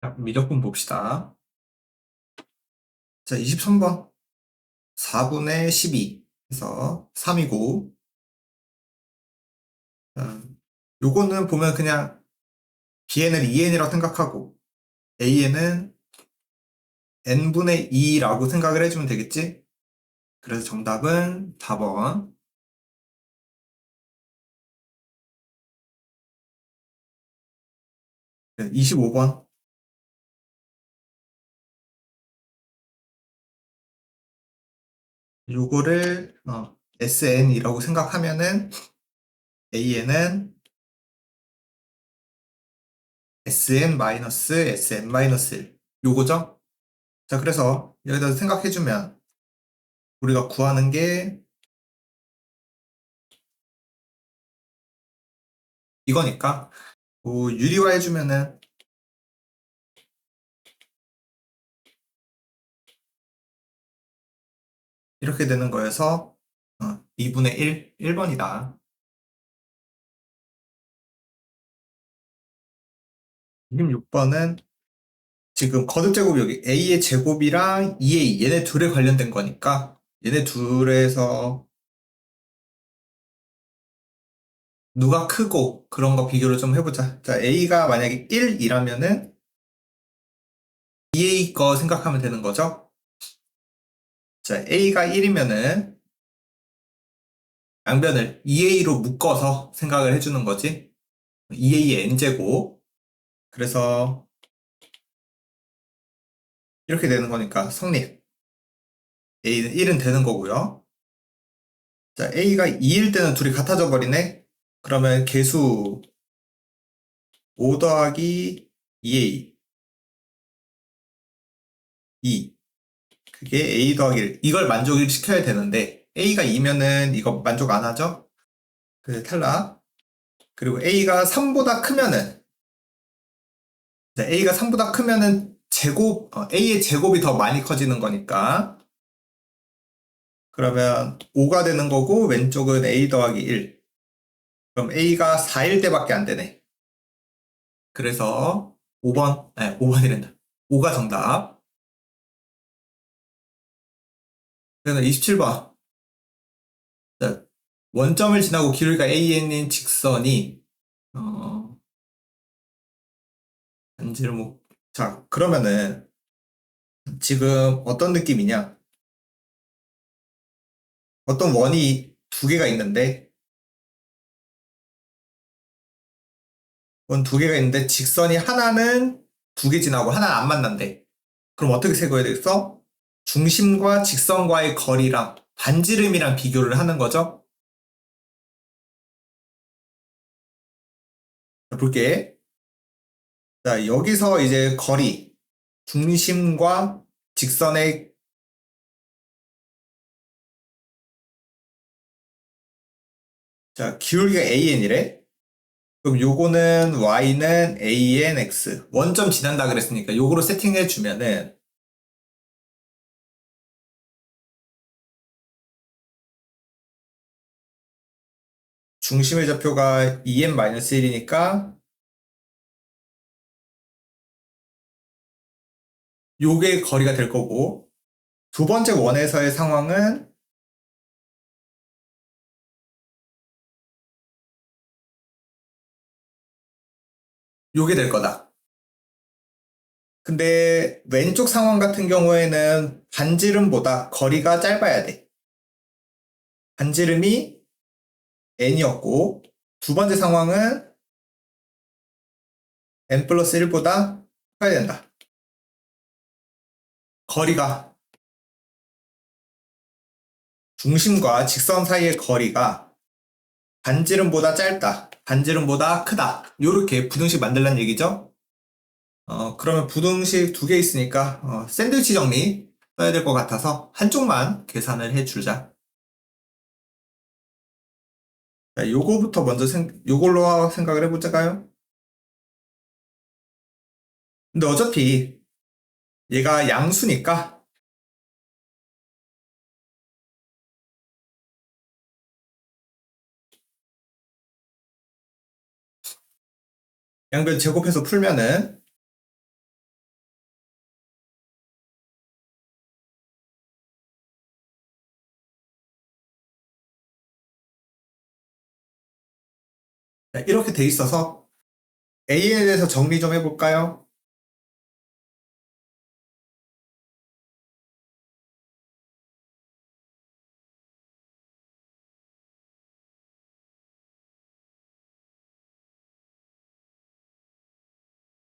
자, 미적분 봅시다. 자, 23번. 4분의 12. 그래서 3이고, 요거는 보면 그냥 bn을 2n이라고 생각하고, an은 n분의 2라고 생각을 해주면 되겠지? 그래서 정답은 4번. 25번. 요거를 sn이라고 생각하면은 an은 sn-sn-1 요거죠? 자, 그래서 여기다 생각해주면 우리가 구하는 게 이거니까 유리화 해주면은 이렇게 되는 거여서 2분의 1, 1번이다. 26번은 지금 거듭제곱이 여기 a의 제곱이랑 2a 얘네 둘에 관련된 거니까 얘네 둘에서 누가 크고 그런 거 비교를 좀 해보자. 자, a가 만약에 1이라면은 2a 거 생각하면 되는 거죠. 자, a가 1이면은 양변을 2a로 묶어서 생각을 해주는 거지. 2a의 n제곱. 그래서 이렇게 되는 거니까 성립. a는 1은 되는 거고요. 자, a가 2일 때는 둘이 같아져 버리네. 그러면 계수 5 더하기 2a 2 그게 a 더하기 1 이걸 만족을 시켜야 되는데 a가 2면은 이거 만족 안 하죠? 그 탈락. 그리고 a가 3보다 크면은 자, a가 3보다 크면은 제곱 a의 제곱이 더 많이 커지는 거니까 그러면 5가 되는 거고 왼쪽은 a 더하기 1 그럼 a가 4일 때밖에 안 되네. 그래서 5번, 네, 5번이란다. 5가 정답. 그래서 27번. 원점을 지나고 길이가 AN인 직선이, 반지를 못, 자, 그러면은, 지금 어떤 느낌이냐? 어떤 원이 두 개가 있는데, 원 두 개가 있는데, 직선이 하나는 두 개 지나고 하나는 안 만난대. 그럼 어떻게 세고야 되겠어? 중심과 직선과의 거리랑 반지름이랑 비교를 하는 거죠? 자, 볼게. 자, 여기서 이제 거리, 중심과 직선의 자, 기울기가 AN이래? 그럼 요거는 y는 ANX. 원점 지난다 그랬으니까 요거로 세팅해 주면은 중심의 좌표가 2n-1이니까 요게 거리가 될 거고 두 번째 원에서의 상황은 요게 될 거다. 근데 왼쪽 상황 같은 경우에는 반지름보다 거리가 짧아야 돼. 반지름이 n이었고 두 번째 상황은 n 플러스 1보다 커야 된다. 거리가 중심과 직선 사이의 거리가 반지름보다 짧다. 반지름보다 크다. 요렇게 부등식 만들란 얘기죠. 그러면 부등식 두 개 있으니까 샌드위치 정리 써야 될 것 같아서 한쪽만 계산을 해주자. 자, 요거부터 먼저 요걸로 생각을 해보자가요. 근데 어차피 얘가 양수니까 양변 제곱해서 풀면은 자, 이렇게 돼 있어서 A에 대해서 정리 좀 해볼까요?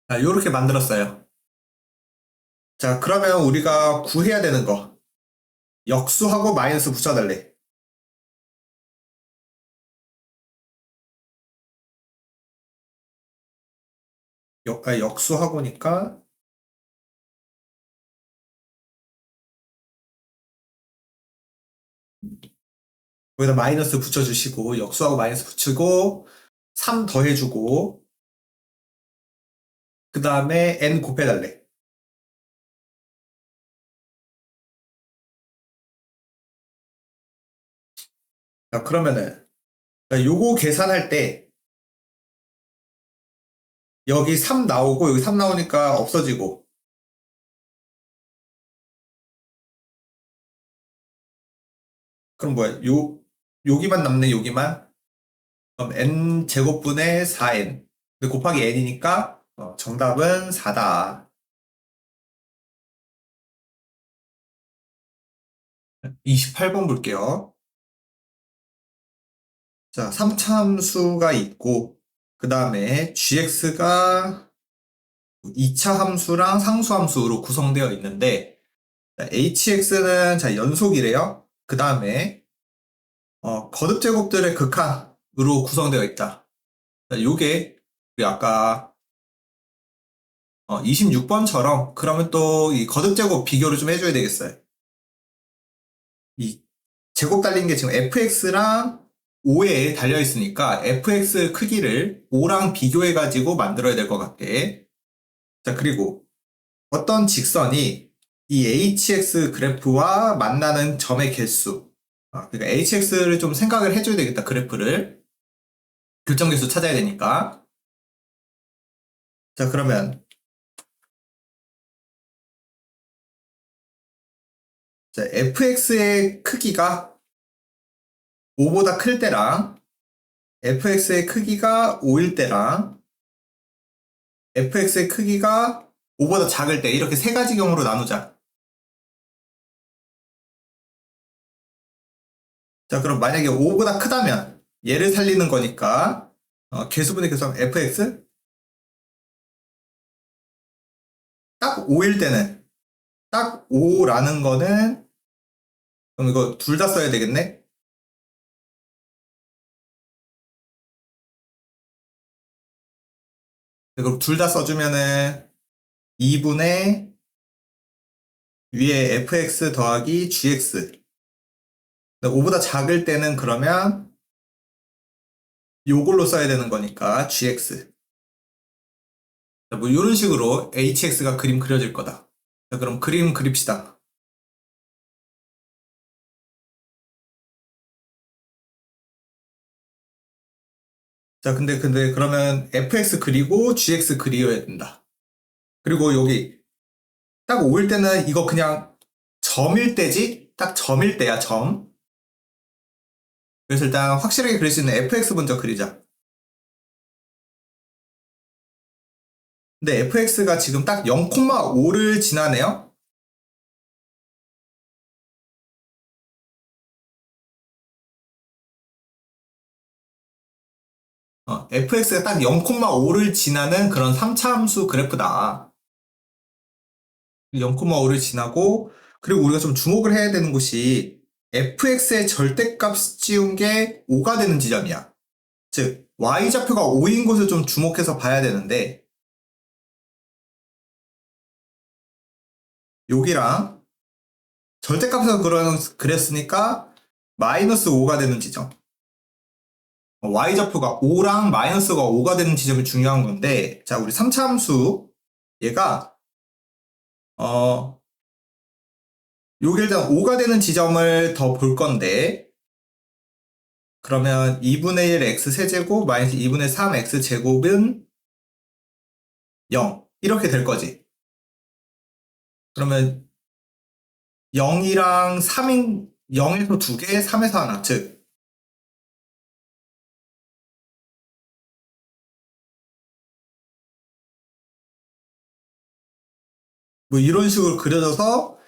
자, 이렇게 만들었어요. 자, 그러면 우리가 구해야 되는 거. 역수하고 마이너스 붙여달래. 역수하고니까 거기다 마이너스 붙여주시고 역수하고 마이너스 붙이고 3 더해주고 그 다음에 n 곱해달래. 자, 그러면은 자, 요거 계산할 때 여기 3 나오고 여기 3 나오니까 없어지고 그럼 뭐야? 여기만 남네 여기만. 그럼 n 제곱분의 4n 곱하기 n이니까 정답은 4다. 28번 볼게요. 자, 3차함수가 있고 그 다음에 gx가 2차 함수랑 상수함수로 구성되어 있는데 hx는 자 연속이래요. 그 다음에 거듭제곱들의 극한으로 구성되어 있다. 자, 요게 우리 아까 26번처럼 그러면 또 이 거듭제곱 비교를 좀 해줘야 되겠어요. 이 제곱 달린 게 지금 fx랑 5에 달려 있으니까 fx 크기를 5랑 비교해가지고 만들어야 될 것 같게. 자, 그리고 어떤 직선이 이 hx 그래프와 만나는 점의 개수. 그러니까 hx를 좀 생각을 해줘야 되겠다, 그래프를. 교점 개수 찾아야 되니까. 자, 그러면 자, fx의 크기가 5보다 클 때랑 fx의 크기가 5일 때랑 fx의 크기가 5보다 작을 때 이렇게 세 가지 경우로 나누자. 자, 그럼 만약에 5보다 크다면 얘를 살리는 거니까 개수분의 개수하면 fx 딱 5일 때는 딱 5라는 거는 그럼 이거 둘 다 써야 되겠네? 그럼 둘 다 써주면은 2분의 위에 fx 더하기 gx 5보다 작을 때는 그러면 요걸로 써야 되는 거니까 gx. 뭐 이런 식으로 hx가 그림 그려질 거다. 자, 그럼 그림 그립시다. 자, 근데 그러면 fx 그리고 gx 그려야 된다. 그리고 여기 딱 5일 때는 이거 그냥 점일 때지? 딱 점일 때야, 점. 그래서 일단 확실하게 그릴 수 있는 fx 먼저 그리자. 근데 fx가 지금 딱 0,5를 지나네요? fx가 딱 0,5를 지나는 그런 3차 함수 그래프다. 0,5를 지나고, 그리고 우리가 좀 주목을 해야 되는 곳이 fx의 절대값 씌운 게 5가 되는 지점이야. 즉, y좌표가 5인 곳을 좀 주목해서 봐야 되는데, 여기랑 절대값에서 그렸으니까 마이너스 5가 되는 지점. y좌표가 5랑 마이너스가 5가 되는 지점이 중요한 건데, 자, 우리 3차 함수, 얘가, 요게 일단 5가 되는 지점을 더 볼 건데, 그러면 2분의 1 x 세제곱 마이너스 2분의 3 x 제곱은 0. 이렇게 될 거지. 그러면 0이랑 3인, 0에서 2개, 3에서 하나. 즉, 뭐 이런 식으로 그려져서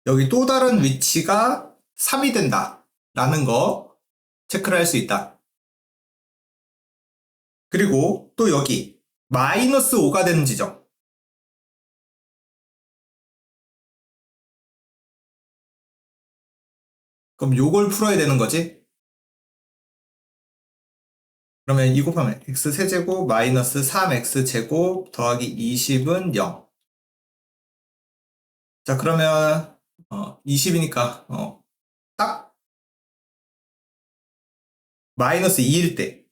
여기 또 다른 위치가 3이 된다 라는 거 체크를 할 수 있다. 그리고 또 여기 마이너스 5가 되는 지점. 그럼 요걸 풀어야 되는 거지. 그러면 2 곱하면 x 세제곱 마이너스 3x 제곱 더하기 20은 0. 자, 그러면 20이니까 딱 마이너스 2일 때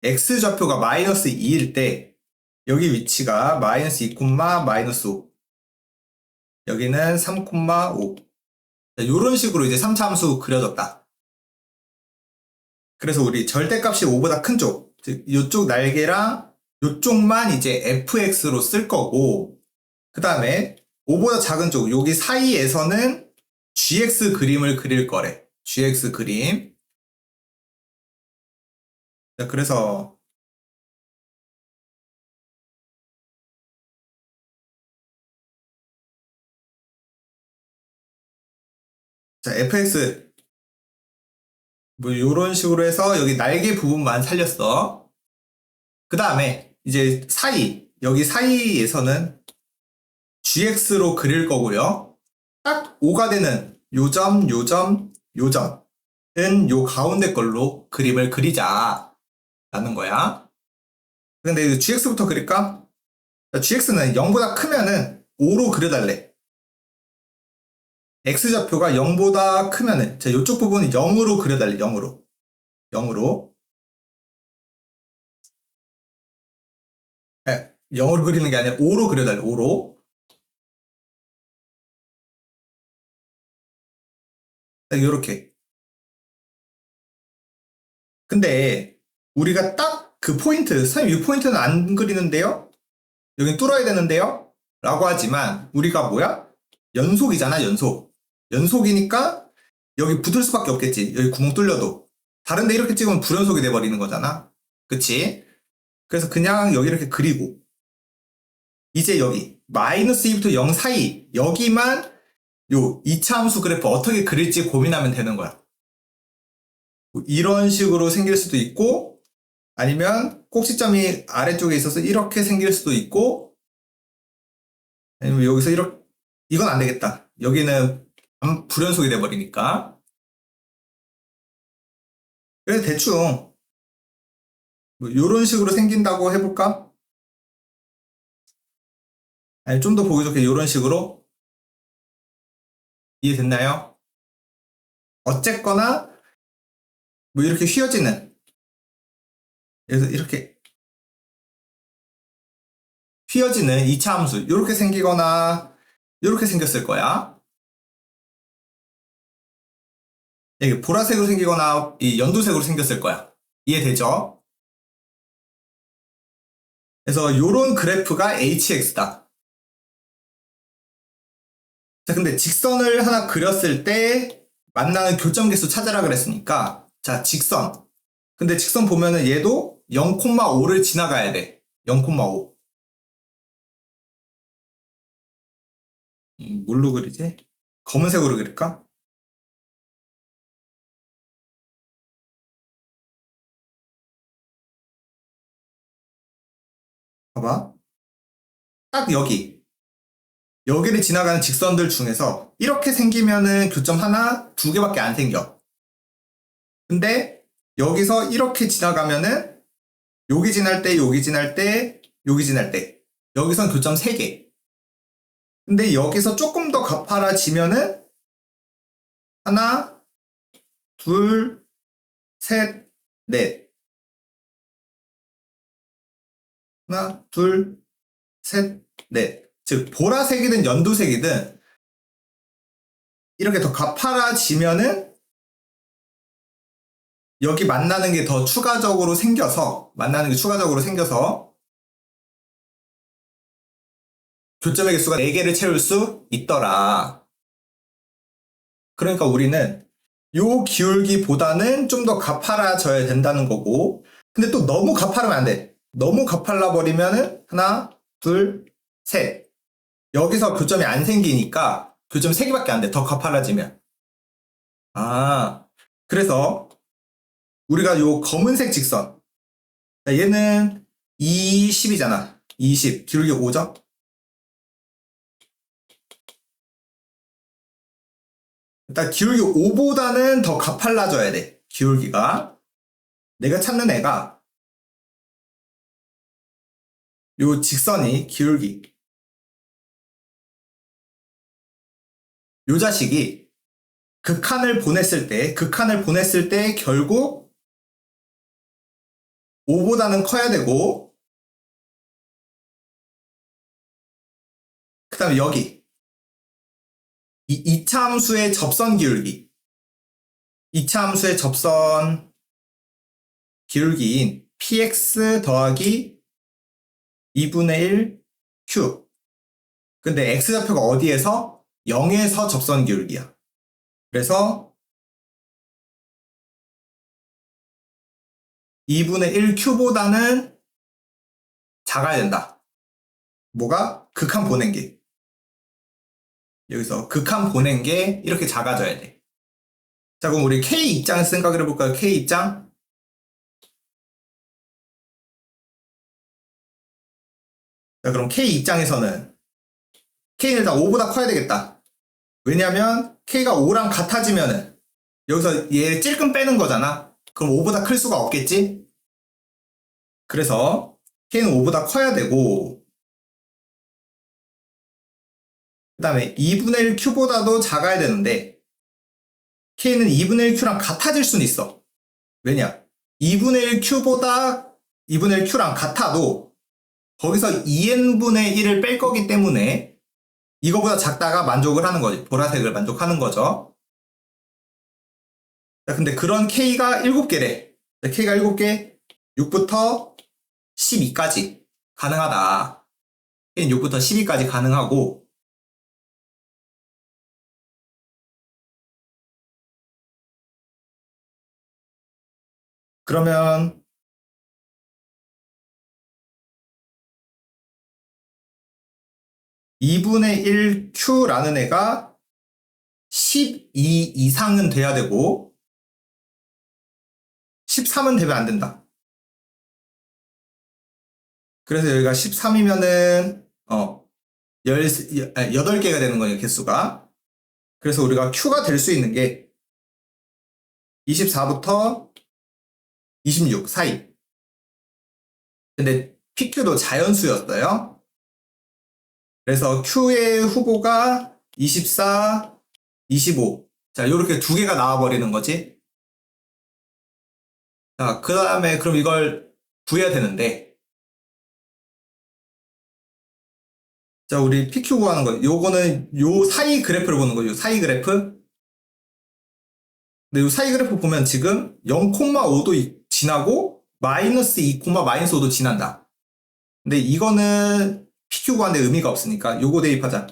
x좌표가 마이너스 2일 때 여기 위치가 마이너스 2, 마이너스 5 여기는 3, 5 이런 식으로 이제 3차 함수 그려졌다. 그래서 우리 절대값이 5보다 큰 쪽, 즉 이쪽 날개랑 이쪽만 이제 fx로 쓸 거고, 그 다음에 5보다 작은 쪽 여기 사이에서는 gx 그림을 그릴 거래. gx 그림. 자, 그래서 자, fx 뭐 이런 식으로 해서 여기 날개 부분만 살렸어. 그 다음에 이제 여기 사이에서는 gx로 그릴 거고요. 딱 5가 되는 요점, 요점, 요점은 요 가운데 걸로 그림을 그리자 라는 거야. 근데 gx부터 그릴까? gx는 0보다 크면은 5로 그려달래. x좌표가 0보다 크면은 자, 이쪽 부분은 0으로 그려달래. 0으로. 0으로. 0으로 그리는 게 아니라 5로 그려달래. 5로. 이렇게. 근데 우리가 딱 그 포인트, 선생님 이 포인트는 안 그리는데요? 여긴 뚫어야 되는데요? 라고 하지만 우리가 뭐야? 연속이잖아, 연속. 연속이니까 여기 붙을 수밖에 없겠지. 여기 구멍 뚫려도. 다른데 이렇게 찍으면 불연속이 돼버리는 거잖아. 그치? 그래서 그냥 여기 이렇게 그리고 이제 여기 마이너스 2부터 0 사이 여기만 요 2차 함수 그래프 어떻게 그릴지 고민하면 되는 거야. 뭐 이런 식으로 생길 수도 있고 아니면 꼭지점이 아래쪽에 있어서 이렇게 생길 수도 있고 아니면 여기서 이건 안 되겠다. 여기는 불연속이 돼버리니까. 그래서 대충 뭐 이런 식으로 생긴다고 해볼까? 아니 좀 더 보기 좋게 이런 식으로 이해됐나요? 어쨌거나 뭐 이렇게 휘어지는 그래서 이렇게 휘어지는 2차 함수 이렇게 생기거나 이렇게 생겼을 거야. 이게 보라색으로 생기거나 이 연두색으로 생겼을 거야. 이해되죠? 그래서 이런 그래프가 hx다. 자, 근데 직선을 하나 그렸을 때 만나는 교점 개수 찾으라 그랬으니까 자, 직선. 근데 직선 보면은 얘도 0,5를 지나가야 돼. 0,5. 뭘로 그리지? 검은색으로 그릴까? 봐봐. 딱 여기를 지나가는 직선들 중에서 이렇게 생기면은 교점 하나, 두 개밖에 안 생겨. 근데 여기서 이렇게 지나가면은 여기 지날 때, 여기 지날 때, 여기 지날 때 여기선 교점 3개. 근데 여기서 조금 더 가파라지면은 하나, 둘, 셋, 넷. 하나, 둘, 셋, 넷. 즉 보라색이든 연두색이든 이렇게 더 가파라지면은 여기 만나는 게 더 추가적으로 생겨서 교점의 개수가 4개를 채울 수 있더라. 그러니까 우리는 요 기울기보다는 좀 더 가파라져야 된다는 거고 근데 또 너무 가파르면 안 돼. 너무 가팔라 버리면은 하나, 둘, 셋. 여기서 교점이 안 생기니까 교점 3개밖에 안 돼. 더 가팔라지면. 아, 그래서 우리가 요 검은색 직선. 자, 얘는 20이잖아. 20. 기울기 5점. 일단 기울기 5보다는 더 가팔라져야 돼. 기울기가. 내가 찾는 애가 요 직선이 기울기. 요 자식이 극한을 보냈을 때 결국 5보다는 커야 되고, 그 다음에 여기. 이 이차함수의 접선 기울기. 이차함수의 접선 기울기인 px 더하기 2분의 1 q. 근데 x좌표가 어디에서? 0에서 접선 기울기야. 그래서 2분의 1 q보다는 작아야 된다. 뭐가? 극한 보낸 게. 여기서 극한 보낸 게 이렇게 작아져야 돼. 자, 그럼 우리 K 입장에서 생각을 해볼까요? K 입장. 자, 그럼 K 입장에서는 K는 일단 5보다 커야 되겠다. 왜냐면 K가 5랑 같아지면은 여기서 얘 찔끔 빼는 거잖아. 그럼 5보다 클 수가 없겠지? 그래서 K는 5보다 커야 되고, 그 다음에 2분의 1 Q보다도 작아야 되는데 K는 2분의 1 Q랑 같아질 수는 있어. 왜냐? 2분의 1 Q보다 2분의 1 Q랑 같아도 거기서 2n분의 1을 뺄 거기 때문에 이거보다 작다가 만족을 하는 거지. 보라색을 만족하는 거죠. 자, 근데 그런 K가 7개래. K가 7개, 6부터 12까지 가능하다. K는 6부터 12까지 가능하고, 그러면 2분의 1 Q라는 애가 12 이상은 돼야 되고 13은 되면 안 된다. 그래서 여기가 13이면은 8개가 되는 거예요, 개수가. 그래서 우리가 Q가 될 수 있는 게 24부터 26 사이. 근데 PQ도 자연수였어요. 그래서 Q의 후보가 24, 25. 자, 요렇게 2개가 나와버리는 거지. 자, 그 다음에 그럼 이걸 구해야 되는데, 자, 우리 PQ 구하는 거. 요거는 요 사이 그래프를 보는 거죠. 사이 그래프. 근데 요 사이 그래프 보면 지금 0,5도 지나고 마이너스 2, 마이너스 5도 지난다. 근데 이거는 PQ 구하는데 의미가 없으니까 요거 대입하자.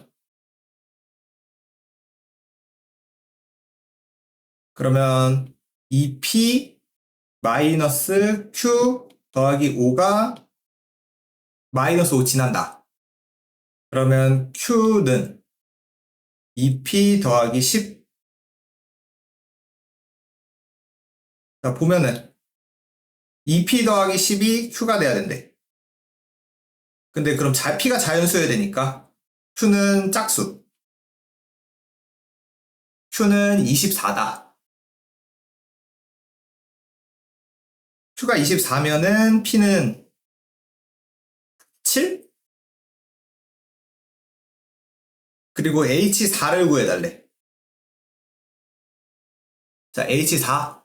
그러면 2P 마이너스 Q 더하기 5가 마이너스 5 지난다. 그러면 Q는 2P 더하기 10. 자, 보면은 2P 더하기 10이 Q가 돼야 된대. 근데 그럼 P가 자연수여야 되니까 Q는 짝수. Q는 24다. Q가 24면은 P는 7? 그리고 H4를 구해달래. 자, H4.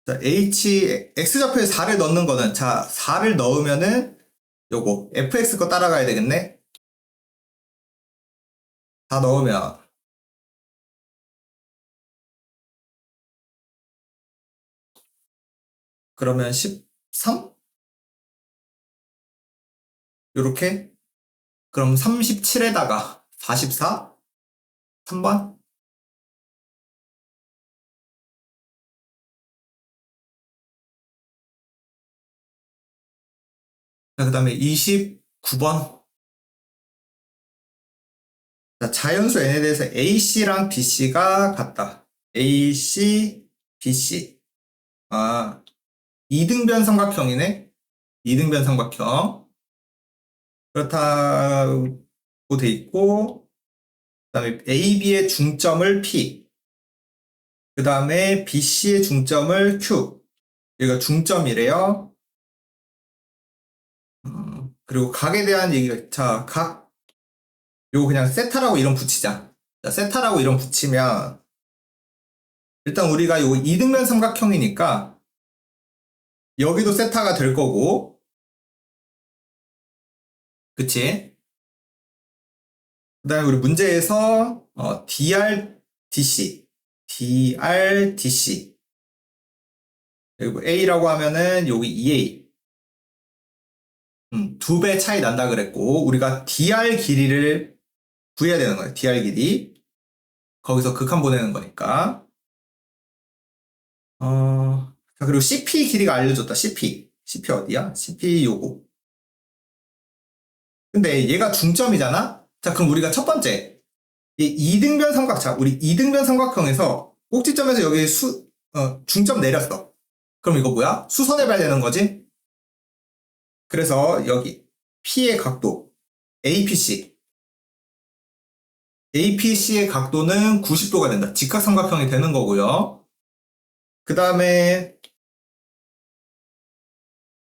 자, X좌표에 4를 넣는 거는, 자, 4를 넣으면은 요거, fx 거 따라가야 되겠네? 다 넣으면, 그러면 13? 요렇게? 그럼 37에다가 44? 3번? 그 다음에 29번? 자, 자연수 n에 대해서 AC랑 BC가 같다. AC, BC. 아, 이등변 삼각형이네. 이등변 삼각형. 그렇다고 돼 있고, 그 다음에 AB의 중점을 P. 그 다음에 BC의 중점을 Q. 여기가 중점이래요. 그리고 각에 대한 얘기가, 자, 각, 요거 그냥 세타라고 이름 붙이자. 자, 세타라고 이름 붙이면, 일단 우리가 요 이등변 삼각형이니까, 여기도 세타가 될 거고, 그치? 그 다음에 우리 문제에서, DRDC. 그리고 A라고 하면은 여기 2A. 2배 차이 난다 그랬고, 우리가 DR 길이를 구해야 되는 거예요. DR 길이. 거기서 극한 보내는 거니까. 자, 그리고 CP 길이가 알려줬다. CP. CP 어디야? CP 요거. 근데 얘가 중점이잖아? 자, 그럼 우리가 첫 번째. 이 이등변 삼각, 자, 우리 이등변 삼각형에서 꼭지점에서 여기 중점 내렸어. 그럼 이거 뭐야? 수선해봐야 되는 거지? 그래서 여기 P의 각도, APC. APC의 각도는 90도가 된다. 직각삼각형이 되는 거고요. 그 다음에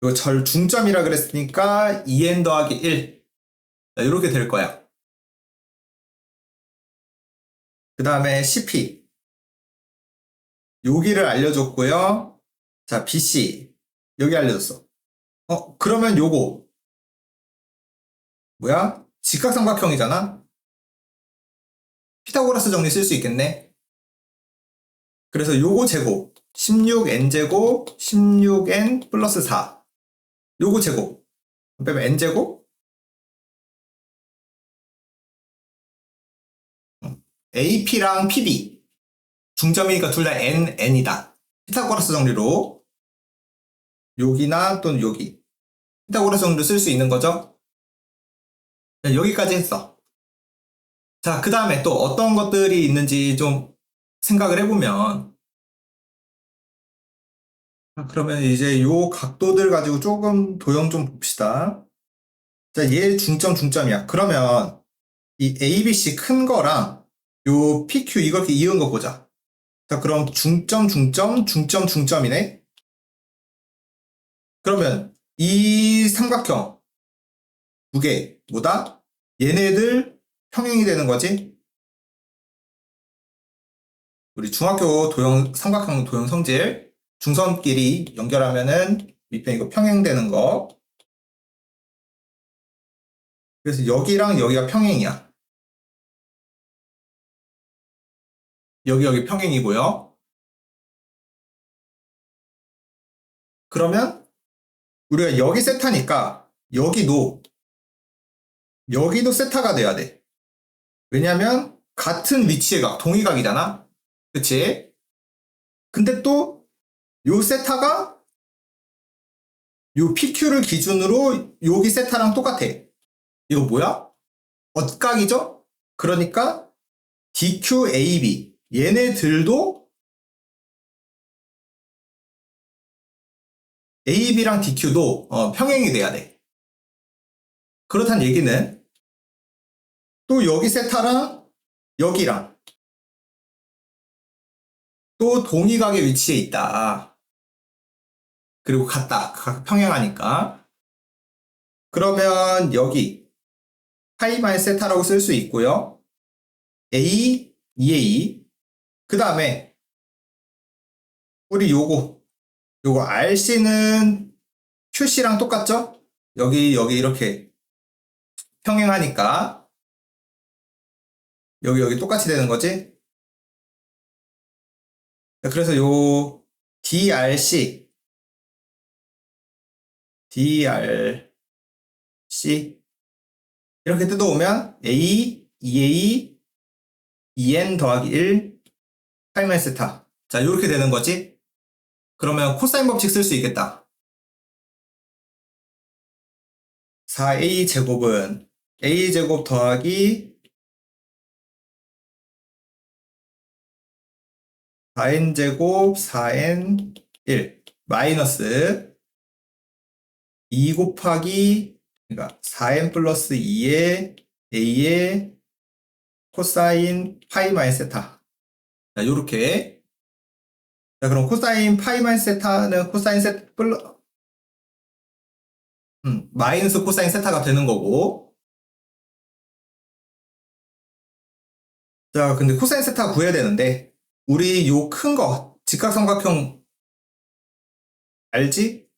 이거 절 중점이라 그랬으니까 2n 더하기 1. 자, 이렇게 될 거야. 그 다음에 CP. 여기를 알려줬고요. 자, BC. 여기 알려줬어. 그러면 요거. 뭐야? 직각삼각형이잖아? 피타고라스 정리 쓸 수 있겠네? 그래서 요거 제곱. 16n제곱, 16n 플러스 4. 요거 제곱. 빼면 n제곱? AP랑 PB. 중점이니까 둘 다 n이다. 피타고라스 정리로. 여기나 또는 여기. 피타고라스 정리로 쓸 수 있는 거죠? 자, 여기까지 했어. 자, 그 다음에 또 어떤 것들이 있는지 좀 생각을 해보면, 그러면 이제 요 각도들 가지고 조금 도형 좀 봅시다. 자, 얘 중점이야. 그러면 이 ABC 큰 거랑 요 PQ 이렇게 이은 거 보자. 자, 그럼 중점이네? 그러면 이 삼각형 두 개, 뭐다? 얘네들 평행이 되는 거지? 우리 중학교 삼각형 도형 성질 중선끼리 연결하면은 밑에 이거 평행되는 거. 그래서 여기랑 여기가 평행이야. 여기 평행이고요. 그러면 우리가 여기 세타니까 여기도 세타가 돼야 돼. 왜냐면 같은 위치의 각, 동의각이잖아. 그치? 근데 또 요 세타가 요 PQ를 기준으로 여기 세타랑 똑같아. 이거 뭐야? 엇각이죠? 그러니까 DQAB 얘네들도 AB랑 DQ도 평행이 돼야 돼. 그렇다는 얘기는 또 여기 세타랑 여기랑 또 동의각의 위치에 있다. 그리고 같다. 평행하니까. 그러면 여기 파이마이 세타라고 쓸 수 있고요. A, 2A. 그 다음에 우리 요거 RC는 QC랑 똑같죠? 여기 이렇게 평행하니까 여기 똑같이 되는 거지? 그래서 요 DRC 이렇게 뜯어오면 A, 2A, 2N 더하기 1, 파이마이 세타. 자, 이렇게 되는 거지? 그러면 코사인 법칙 쓸 수 있겠다. 4A 제곱은 A 제곱 더하기 4n제곱 4n 1 마이너스 2 곱하기 그러니까 4n 플러스 2의 a의 코사인 파이 마이너스 세타. 자, 요렇게. 자, 그럼 코사인 파이 마이너스 세타는 코사인 세타 마이너스 코사인 세타가 되는 거고. 자, 근데 코사인 세타 구해야 되는데 우리 요 큰 거 직각삼각형 알지?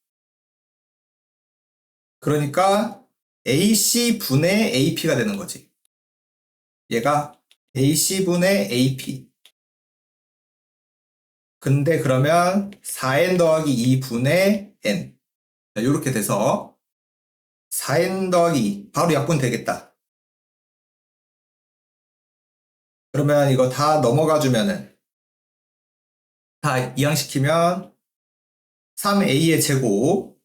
그러니까 AC분의 AP가 되는 거지. 얘가 AC분의 AP. 근데 그러면 4n 더하기 2분의 n. 자, 이렇게 돼서 4n 더하기 2. 바로 약분 되겠다. 그러면 이거 다 넘어가 주면은 다 이항시키면 3a의 제곱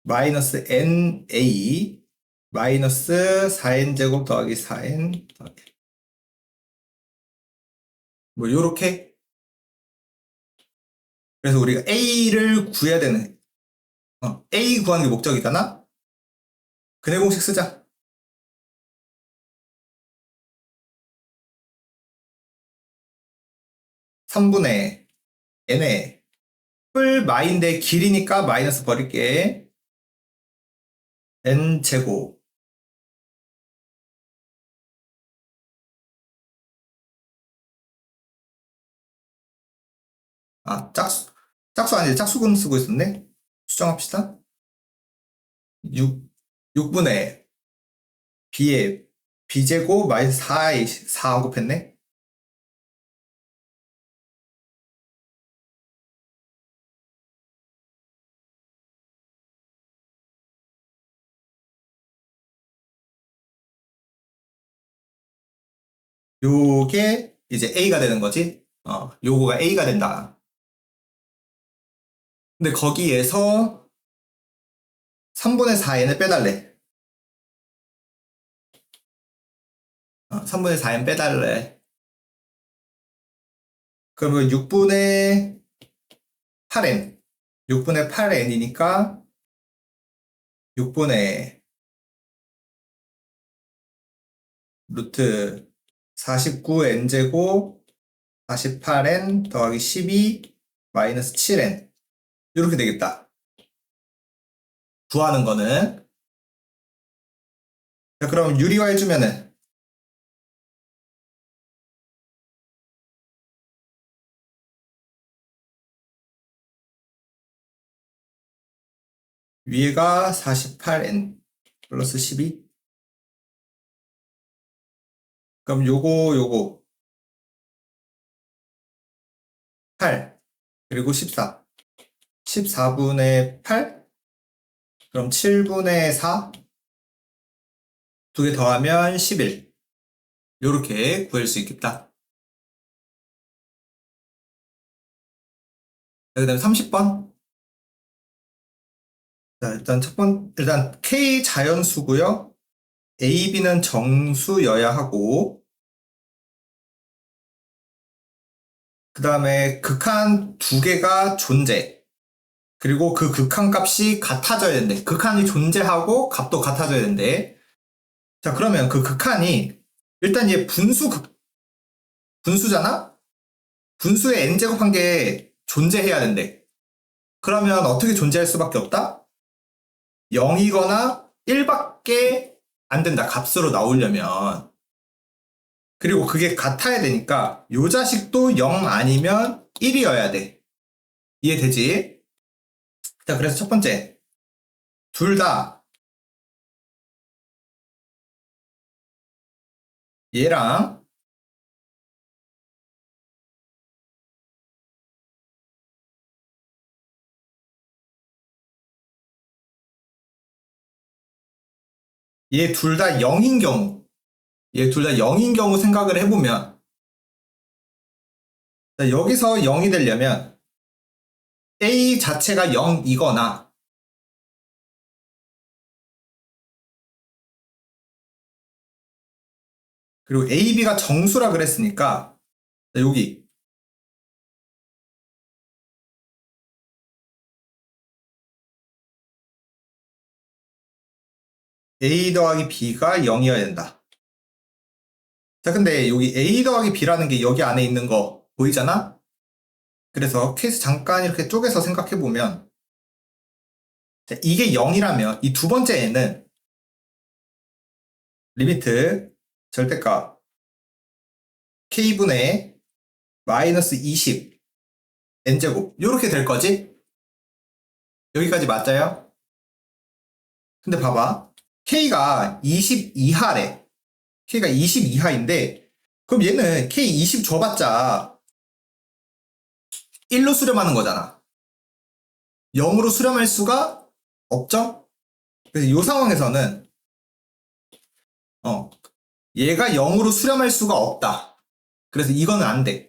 마이너스 na 마이너스 4n 제곱 더하기 4n 더하기 뭐 요렇게. 그래서 우리가 a를 구해야 되는 a 구하는 게 목적이잖아. 근해 공식 쓰자. 3분의 n에 풀 마인데 길이니까 마이너스 버릴게. n 제곱 짝수 아니지. 짝수근 쓰고 있었네. 수정합시다. 6분의 b에 b제곱 마이너스 4 곱했네. 요게 이제 a가 되는 거지. 요거가 a가 된다. 근데 거기에서 3분의 4n을 빼달래. 3분의 4n 빼달래. 그러면 6분의 8n. 6분의 8n이니까 6분의 루트 49n제곱 48n 더하기 12 마이너스 7n. 이렇게 되겠다. 구하는 거는. 자, 그럼 유리화 해주면은 위에가 48n 플러스 12. 그럼 요거 8 그리고 14. 14분의 8 그럼 7분의 4 두 개 더하면 11. 요렇게 구할 수 있겠다. 그 다음에 30번. 자, 일단 K 자연수고요. A, B는 정수여야 하고, 그 다음에 극한 두 개가 존재. 그리고 그 극한 값이 같아져야 된대. 극한이 존재하고 값도 같아져야 된대. 자, 그러면 그 극한이 일단 얘 분수잖아? 분수의 n제곱한 게 존재해야 된대. 그러면 어떻게 존재할 수밖에 없다? 0이거나 1밖에 안 된다. 값으로 나오려면. 그리고 그게 같아야 되니까 요 자식도 0 아니면 1이어야 돼. 이해되지? 자, 그래서 첫 번째. 둘 다 얘랑 얘 둘 다 0인 경우 생각을 해보면, 자, 여기서 0이 되려면 A 자체가 0이거나 그리고 A, B가 정수라 그랬으니까 자, 여기 A 더하기 B가 0이어야 된다. 자, 근데 여기 A 더하기 B라는 게 여기 안에 있는 거 보이잖아? 그래서 케이스 잠깐 이렇게 쪼개서 생각해보면, 자, 이게 0이라면 이 두 번째 N은 리미트 절대값 K분의 마이너스 20 N제곱 이렇게 될 거지? 여기까지 맞아요? 근데 봐봐. K가 20 이하래. K가 20 이하인데, 그럼 얘는 K 20 줘봤자 1로 수렴하는 거잖아. 0으로 수렴할 수가 없죠? 그래서 이 상황에서는 얘가 0으로 수렴할 수가 없다. 그래서 이거는 안 돼.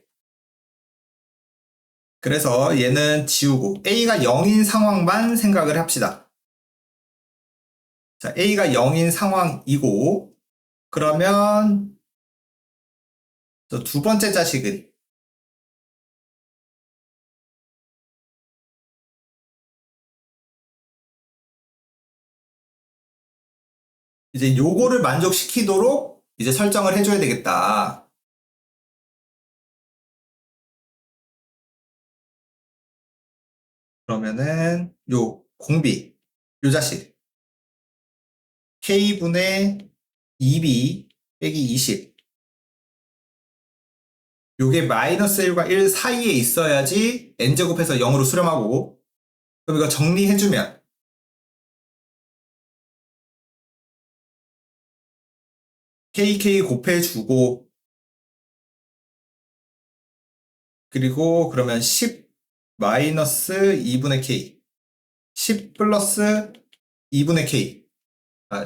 그래서 얘는 지우고 A가 0인 상황만 생각을 합시다. 자, A가 0인 상황이고, 그러면 두 번째 자식은 이제 요거를 만족시키도록 이제 설정을 해줘야 되겠다. 그러면은 요 공비, 요 자식 K분의 2B 빼기 20, 요게 마이너스 1과 1 사이에 있어야지 n제곱해서 0으로 수렴하고, 그럼 이거 정리해주면 KK 곱해주고, 그리고 그러면 10 마이너스 2분의 K, 10 플러스 2분의 K,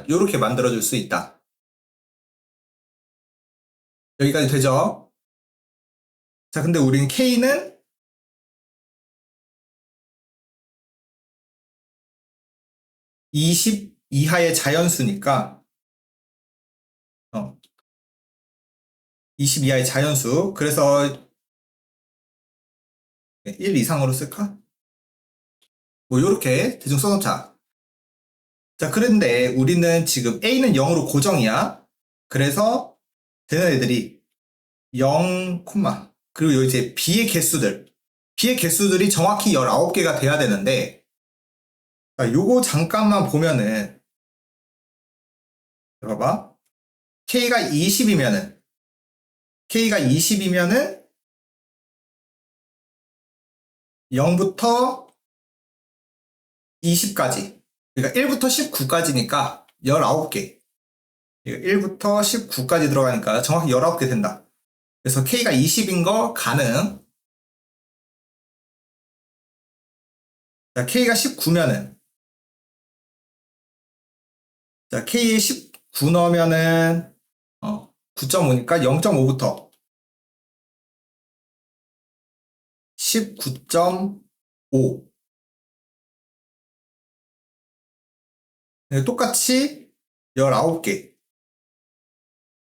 요렇게 만들어줄 수 있다. 여기까지 되죠? 자, 근데 우린 K는 20 이하의 자연수니까, 20 이하의 자연수. 그래서 1 이상으로 쓸까? 뭐 요렇게 대충 써놓자. 자, 그런데 우리는 지금 A는 0으로 고정이야. 그래서 되는 애들이 0, 그리고 여기 이제 B의 개수들이 정확히 19개가 돼야 되는데, 요거 잠깐만 보면은, 봐봐. K가 20이면은 0부터 20까지. 그러니까 1부터 19까지니까 19개. 1부터 19까지 들어가니까 정확히 19개 된다. 그래서 K가 20인 거 가능. 자, K가 19면은, 자, K에 19 넣으면은, 9.5니까 0.5부터 19.5. 똑같이 19개.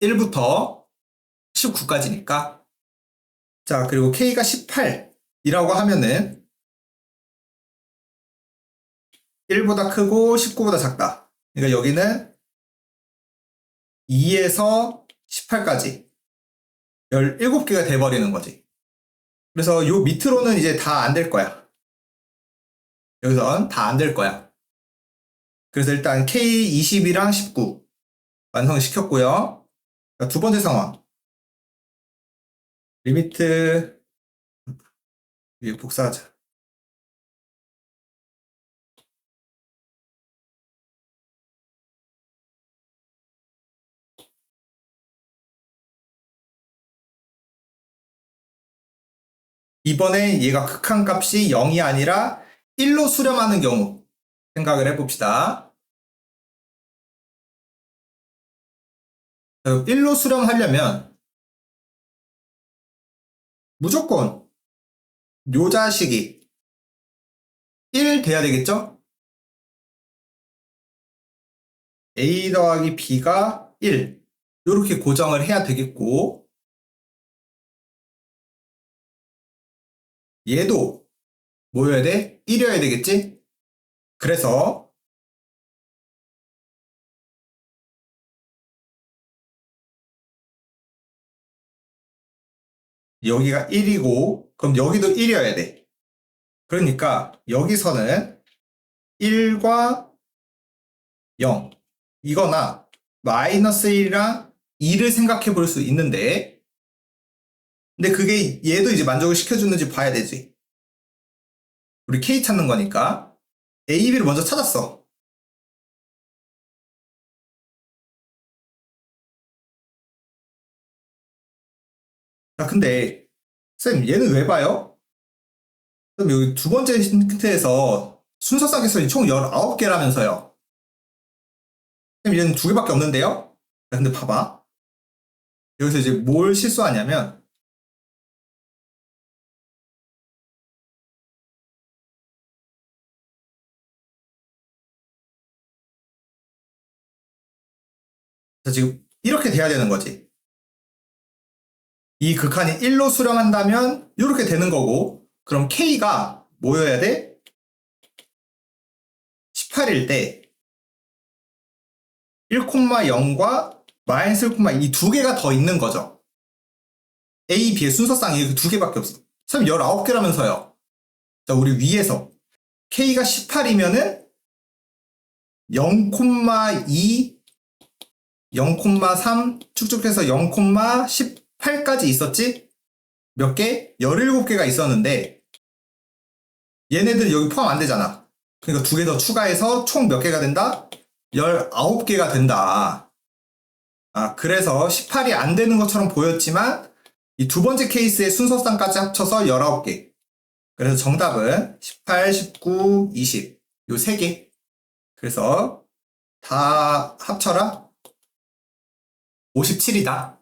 1부터 19까지니까. 자, 그리고 K가 18이라고 하면은 1보다 크고 19보다 작다. 그러니까 여기는 2에서 18까지 17개가 돼버리는 거지. 그래서 요 밑으로는 이제 다 안 될 거야. 여기선 다 안 될 거야. 그래서 일단 K20이랑 19 완성시켰고요. 두 번째 상황. 리미트 복사하자. 이번에 얘가 극한값이 0이 아니라 1로 수렴하는 경우 생각을 해봅시다. 1로 수렴하려면 무조건 요 자식이 1 돼야 되겠죠? A 더하기 B가 1 이렇게 고정을 해야 되겠고, 얘도 뭐여야 돼? 1이어야 되겠지? 그래서 여기가 1이고 그럼 여기도 1이어야 돼. 그러니까 여기서는 1과 0 이거나 마이너스 1이랑 2를 생각해 볼 수 있는데 근데 그게 얘도 이제 만족을 시켜주는지 봐야 되지. 우리 K 찾는 거니까 A, B를 먼저 찾았어. 자, 근데 쌤 얘는 왜 봐요? 그럼 여기 두 번째 힌트에서 순서상 개수이 총 19개라면서요. 쌤 얘는 두 개밖에 없는데요? 자, 근데 봐봐. 여기서 이제 뭘 실수하냐면 자, 지금 이렇게 돼야 되는 거지. 이 극한이 1로 수렴한다면 이렇게 되는 거고 그럼 K가 뭐여야 돼? 18일 때 1,0과 마이너스 1,2 이 두 개가 더 있는 거죠. A, B의 순서상 이 두 개밖에 없어. 참 19개라면서요. 자, 우리 위에서 K가 18이면은 0,2, 0,3 축축해서 0,18까지 있었지? 몇 개? 17개가 있었는데 얘네들 여기 포함 안 되잖아. 그러니까 두 개 더 추가해서 총 몇 개가 된다? 19개가 된다. 아, 그래서 18이 안 되는 것처럼 보였지만 이 두 번째 케이스의 순서상까지 합쳐서 19개. 그래서 정답은 18, 19, 20. 요 세 개. 그래서 다 합쳐라 57이다.